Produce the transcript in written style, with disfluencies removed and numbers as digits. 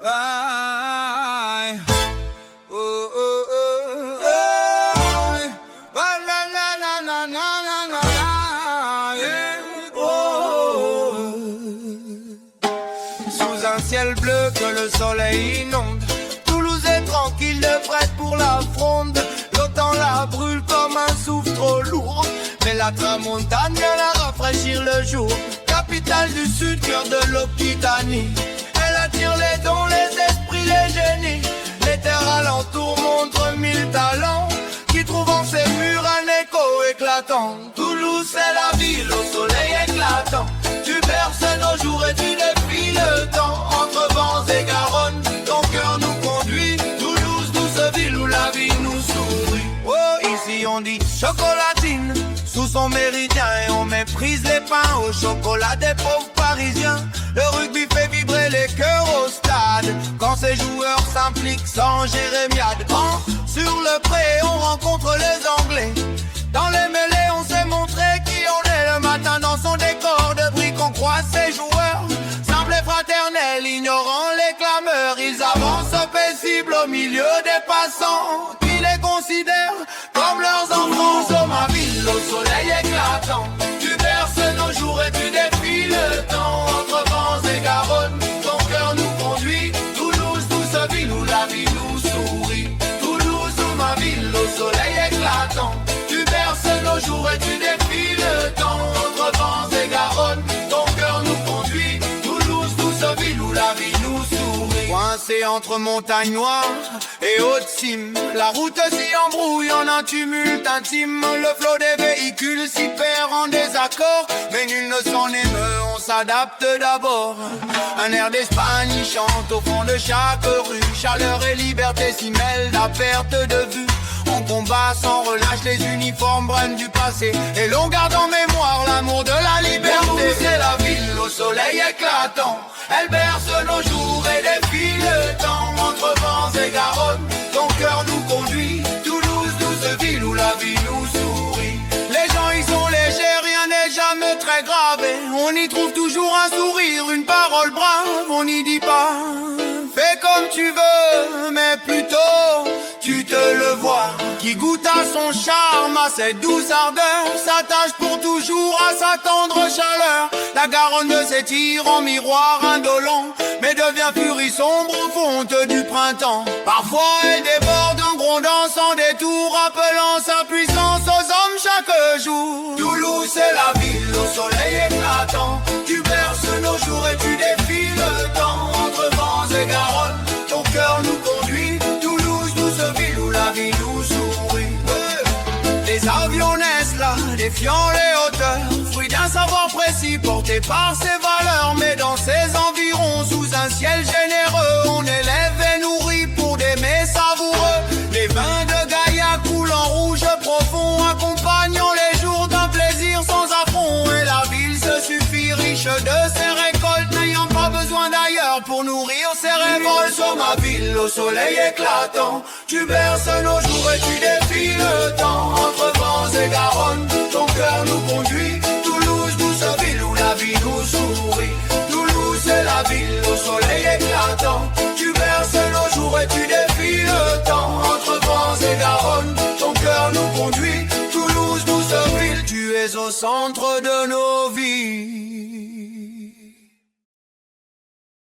Aïe. Oh, oh, oh, aïe. Ah, la, la, la, la, la, la, la, la, yeah. Oh. Sous un ciel bleu que le soleil inonde, Toulouse est tranquille, de prête pour la fronde. L'automne la brûle comme un souffle trop lourd, mais la tramontane vient la rafraîchir le jour. Capitale du sud, cœur de l'Occitanie, elle attire les dons, les esprits, les génies. Les terres alentours montrent mille talents qui trouvent en ses murs un écho éclatant. Toulouse c'est la ville au soleil éclatant, tu berces nos jours et tu défies le temps. Entre vents et Garonne, ton cœur nous conduit. Toulouse, douce ville où la vie nous sourit. Oh, ici on dit chocolatine, sous son méridien, et on méprise les pains au chocolat des pauvres parisiens. Le rugby fait vibrer les cœurs au stade quand ses joueurs s'impliquent sans jérémiade. Sur le pré on rencontre les Anglais, dans les mêlées on s'est montré qui on est. Le matin dans son décor de briques on croise ses joueurs, simples et fraternels, ignorant les clameurs. Ils avancent paisibles au milieu des passants qui les considèrent comme leurs enfants. Oh ma ville au soleil éclatant, tu berces nos jours et tu défies le temps. Entre vents et Garonne, ton cœur nous conduit. Toulouse, douce ville où la vie nous sourit. Toulouse, ma ville au soleil éclatant, tu berces nos jours et tu défies le temps. Entre vents et Garonne, ton cœur nous conduit. Toulouse, douce ville où la vie nous sourit. Coincé entre montagnes noires et hautes cimes, la route s'y embrouille en un tumulte intime. Le flot des véhicules s'y perd en désaccord, mais nul ne s'en émeut, on s'adapte d'abord. Un air d'Espagne y chante au fond de chaque rue, chaleur et liberté s'y mêlent à perte de vue. On combat sans relâche les uniformes bruns du passé, et l'on garde en mémoire l'amour de la liberté. C'est la ville au soleil éclatant, elle berce nos jours et défie le temps. Entre vents et Garonne, ton cœur nous conduit. Toulouse, douce ville où la vie nous sourit. Les gens y sont légers, rien n'est jamais très grave, et on y trouve toujours un sourire, une parole brave. On n'y dit pas fais comme tu veux, mais plutôt tu te le vois, qui goûte à son charme, à cette douce ardeur, s'attache pour toujours à sa tendre chaleur. La Garonne s'étire en miroir indolent, mais devient furie sombre aux fontes du printemps. Parfois elle déborde en grondant sans détour, appelant sa puissance aux hommes chaque jour. Toulouse c'est la ville au soleil éclatant, tu berces nos jours et tu défies le temps. Entre vents et Garonne, ton cœur nous conduit. Toulouse, douce ville où la vie nous sourit. Les avions naissent là, défiant les hauteurs, fruit d'un savoir précis porté par ses valeurs. Mais dans ses environs, sous un ciel généreux, on élève et nourrit pour des mets savoureux. Les vins de Gaïa coulent en rouge profond, accompagnant les jours d'un plaisir sans affront. Et la ville se suffit riche de ses récoltes, n'ayant pas besoin d'ailleurs pour nourrir ses révoltes. Sur ma ville au soleil éclatant, tu berces nos jours et tu défies le temps. Entre vents et Garonne, ton cœur nous conduit. Toulouse, douce ville où la vie nous sourit. Toulouse c'est la ville au soleil éclatant, tu berces nos jours et tu défies le temps. Entre vents et Garonne, ton cœur nous conduit. Toulouse, douce ville, tu es au centre de nos